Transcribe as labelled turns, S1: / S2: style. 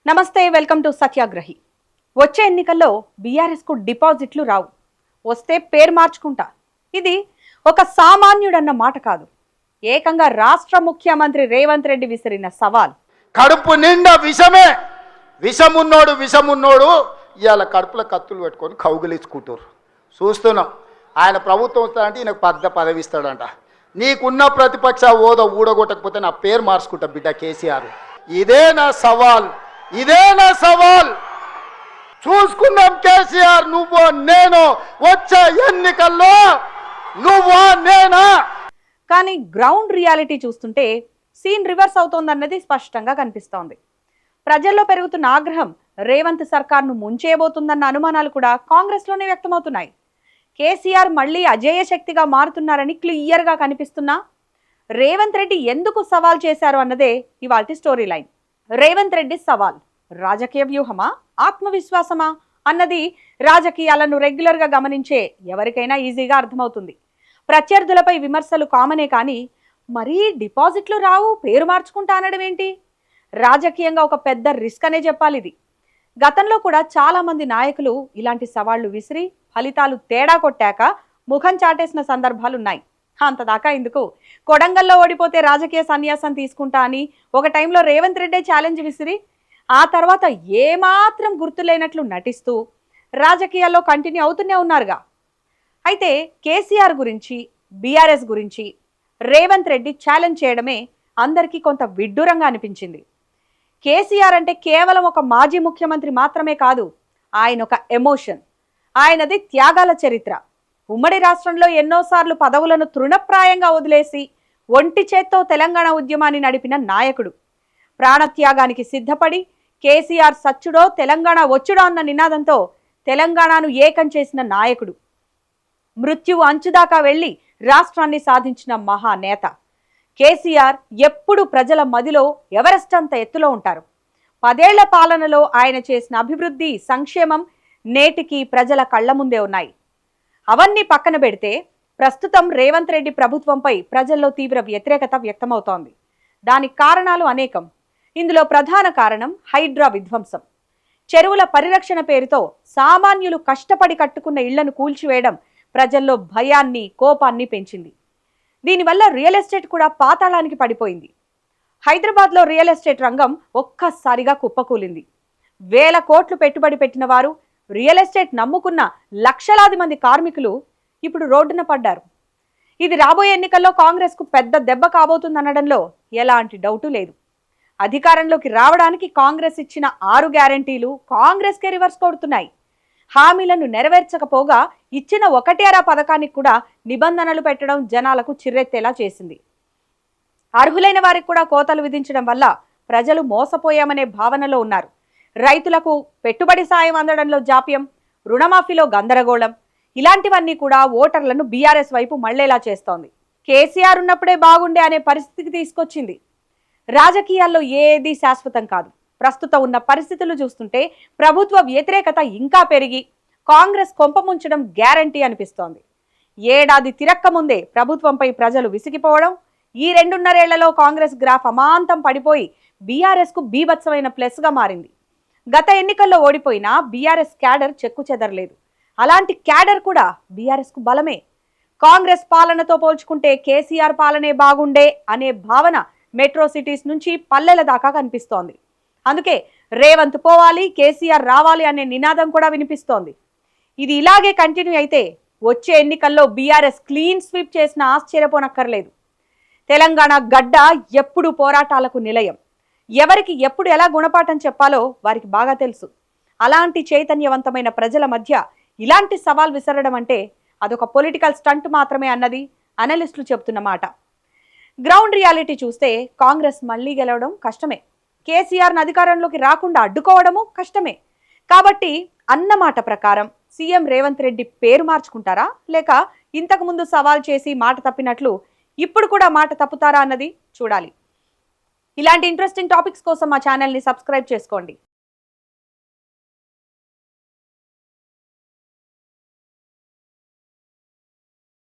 S1: నమస్తే, welcome to సత్యాగ్రహి. వచ్చే ఎన్నికల్లో బీఆర్ఎస్కు డిపాజిట్లు రావు, వస్తే పేరు మార్చుకుంటా. ఇది ఒక సామాన్యుడన్న మాట కాదు, ఏకంగా రాష్ట్ర ముఖ్యమంత్రి రేవంత్ రెడ్డి విసిరిన సవాల్.
S2: కడుపు నిండా విషమే, విషమున్నోడు ఇవాళ కడుపులో కత్తులు పెట్టుకొని కౌగిలించుకుంటారు. చూస్తున్నాం. ఆయన ప్రభుత్వం వస్తాడంటే ఈయనకు పెద్ద పదవి ఇస్తాడంట. నీకున్న ప్రతిపక్ష హోదా ఊడగొట్టకపోతే నా పేరు మార్చుకుంటా బిడ్డ కేసీఆర్. ఇదే నా సవాల్. చూసుకుందాం కేసీఆర్, నువ్వు నేను వచ్చే ఎన్నికల్లో నువ్వా నేనా.
S1: కానీ గ్రౌండ్ రియాలిటీ చూస్తుంటే సీన్ రివర్స్ అవుతోందన్నది స్పష్టంగా కనిపిస్తోంది. ప్రజల్లో పెరుగుతున్న ఆగ్రహం రేవంత్ సర్కార్ను ముంచేయబోతుందన్న అనుమానాలు కూడా కాంగ్రెస్లోనే వ్యక్తమవుతున్నాయి. కేసీఆర్ మళ్లీ అజేయ శక్తిగా మారుతున్నారని క్లియర్గా కనిపిస్తున్నా రేవంత్ రెడ్డి ఎందుకు సవాల్ చేశారు అన్నదే ఇవాల్టి స్టోరీ లైన్. రేవంత్ రెడ్డి సవాల్ రాజకీయ వ్యూహమా, ఆత్మవిశ్వాసమా అన్నది రాజకీయాలను రెగ్యులర్గా గమనించే ఎవరికైనా ఈజీగా అర్థమవుతుంది. ప్రత్యర్థులపై విమర్శలు కామనే, కానీ మరీ డిపాజిట్లు రావు పేరు మార్చుకుంటా అనడం ఏంటి? రాజకీయంగా ఒక పెద్ద రిస్క్ అనే చెప్పాలి ఇది. గతంలో కూడా చాలా మంది నాయకులు ఇలాంటి సవాళ్లు విసిరి ఫలితాలు తేడా కొట్టాక ముఖం చాటేసిన సందర్భాలున్నాయి. అంతదాకా ఎందుకు, కొడంగల్లో ఓడిపోతే రాజకీయ సన్యాసం తీసుకుంటా అని ఒక టైంలో రేవంత్ రెడ్డి ఛాలెంజ్ విసిరి ఆ తర్వాత ఏమాత్రం గుర్తులేనట్లు నటిస్తూ రాజకీయాల్లో కంటిన్యూ అవుతూనే ఉన్నారుగా. అయితే కేసీఆర్ గురించి, బీఆర్ఎస్ గురించి రేవంత్ రెడ్డి ఛాలెంజ్ చేయడమే అందరికీ కొంత విడ్డూరంగా అనిపించింది. కేసీఆర్ అంటే కేవలం ఒక మాజీ ముఖ్యమంత్రి మాత్రమే కాదు, ఆయన ఒక ఎమోషన్. ఆయనది త్యాగాల చరిత్ర. ఉమ్మడి రాష్ట్రంలో ఎన్నోసార్లు పదవులను తృణప్రాయంగా వదిలేసి ఒంటి చేత్తో తెలంగాణ ఉద్యమాన్ని నడిపిన నాయకుడు. ప్రాణత్యాగానికి సిద్ధపడి కేసీఆర్ సచ్చుడో తెలంగాణ వచ్చుడో అన్న నినాదంతో తెలంగాణను ఏకం చేసిన నాయకుడు. మృత్యువు అంచుదాకా వెళ్లి రాష్ట్రాన్ని సాధించిన మహానేత కేసీఆర్ ఎప్పుడు ప్రజల మదిలో ఎవరెస్ట్ అంత ఎత్తులో ఉంటారు. 10 ఏళ్ల పాలనలో ఆయన చేసిన అభివృద్ధి, సంక్షేమం నేటికి ప్రజల కళ్ల ముందే ఉన్నాయి. అవన్నీ పక్కన పెడితే ప్రస్తుతం రేవంత్ రెడ్డి ప్రభుత్వంపై ప్రజల్లో తీవ్ర వ్యతిరేకత వ్యక్తమవుతోంది. దానికి కారణాలు అనేకం. ఇందులో ప్రధాన కారణం హైడ్రా విధ్వంసం. చెరువుల పరిరక్షణ పేరుతో సామాన్యులు కష్టపడి కట్టుకున్న ఇళ్లను కూల్చివేయడం ప్రజల్లో భయాన్ని, కోపాన్ని పెంచింది. దీనివల్ల రియల్ ఎస్టేట్ కూడా పాతాళానికి పడిపోయింది. హైదరాబాద్లో రియల్ ఎస్టేట్ రంగం ఒక్కసారిగా కుప్పకూలింది. 1000 కోట్లు పెట్టుబడి పెట్టిన వారు, రియల్ ఎస్టేట్ నమ్ముకున్న లక్షలాది మంది కార్మికులు ఇప్పుడు రోడ్డున పడ్డారు. ఇది రాబోయే ఎన్నికల్లో కాంగ్రెస్కు పెద్ద దెబ్బ కాబోతుందనడంలో ఎలాంటి డౌటు లేదు. అధికారంలోకి రావడానికి కాంగ్రెస్ ఇచ్చిన 6 గ్యారంటీలు కాంగ్రెస్కే రివర్స్ కొడుతున్నాయి. హామీలను నెరవేర్చకపోగా ఇచ్చిన 1 పథకానికి కూడా నిబంధనలు పెట్టడం జనాలకు చిర్రెత్తేలా చేసింది. అర్హులైన వారికి కూడా కోతలు విధించడం వల్ల ప్రజలు మోసపోయామనే భావనలో ఉన్నారు. రైతులకు పెట్టుబడి సాయం అందడంలో జాప్యం, రుణమాఫీలో గందరగోళం, ఇలాంటివన్నీ కూడా ఓటర్లను బీఆర్ఎస్ వైపు మళ్లేలా చేస్తోంది. కేసీఆర్ ఉన్నప్పుడే బాగుండే అనే పరిస్థితికి తీసుకొచ్చింది. రాజకీయాల్లో ఏదీ శాశ్వతం కాదు. ప్రస్తుతం ఉన్న పరిస్థితులు చూస్తుంటే ప్రభుత్వ వ్యతిరేకత ఇంకా పెరిగి కాంగ్రెస్ కొంపముంచడం గ్యారంటీ అనిపిస్తోంది. ఏడాది తిరక్క ముందే ప్రభుత్వంపై ప్రజలు విసిగిపోవడం, ఈ 2.5 ఏళ్లలో కాంగ్రెస్ గ్రాఫ్ అమాంతం పడిపోయి బీఆర్ఎస్కు బీభత్సమైన ప్లస్గా మారింది. గత ఎన్నికల్లో ఓడిపోయినా బీఆర్ఎస్ క్యాడర్ చెక్కు చెదరలేదు. అలాంటి క్యాడర్ కూడా బీఆర్ఎస్కు బలమే. కాంగ్రెస్ పాలనతో పోల్చుకుంటే కేసీఆర్ పాలనే బాగుండే అనే భావన మెట్రో సిటీస్ నుంచి పల్లెల దాకా కనిపిస్తోంది. అందుకే రేవంత్ పోవాలి, కేసీఆర్ రావాలి అనే నినాదం కూడా వినిపిస్తోంది. ఇది ఇలాగే కంటిన్యూ అయితే వచ్చే ఎన్నికల్లో బీఆర్ఎస్ క్లీన్ స్వీప్ చేసిన ఆశ్చర్యపోనక్కర్లేదు. తెలంగాణ గడ్డ ఎప్పుడు పోరాటాలకు నిలయం. ఎవరికి ఎప్పుడు ఎలా గుణపాఠం చెప్పాలో వారికి బాగా తెలుసు. అలాంటి చైతన్యవంతమైన ప్రజల మధ్య ఇలాంటి సవాల్ విసరడం అంటే అదొక పొలిటికల్ స్టంట్ మాత్రమే అన్నది అనలిస్టులు చెబుతున్న మాట. గ్రౌండ్ రియాలిటీ చూస్తే కాంగ్రెస్ మళ్లీ గెలవడం కష్టమే, కేసీఆర్ను అధికారంలోకి రాకుండా అడ్డుకోవడము కష్టమే. కాబట్టి అన్నమాట ప్రకారం సీఎం రేవంత్ రెడ్డి పేరు మార్చుకుంటారా, లేక ఇంతకు ముందు సవాల్ చేసి మాట తప్పినట్లు ఇప్పుడు కూడా మాట తప్పుతారా అన్నది చూడాలి. ఇలాంటి ఇంట్రెస్టింగ్ టాపిక్స్ కోసం మా ఛానల్ని సబ్స్క్రైబ్ చేసుకోండి.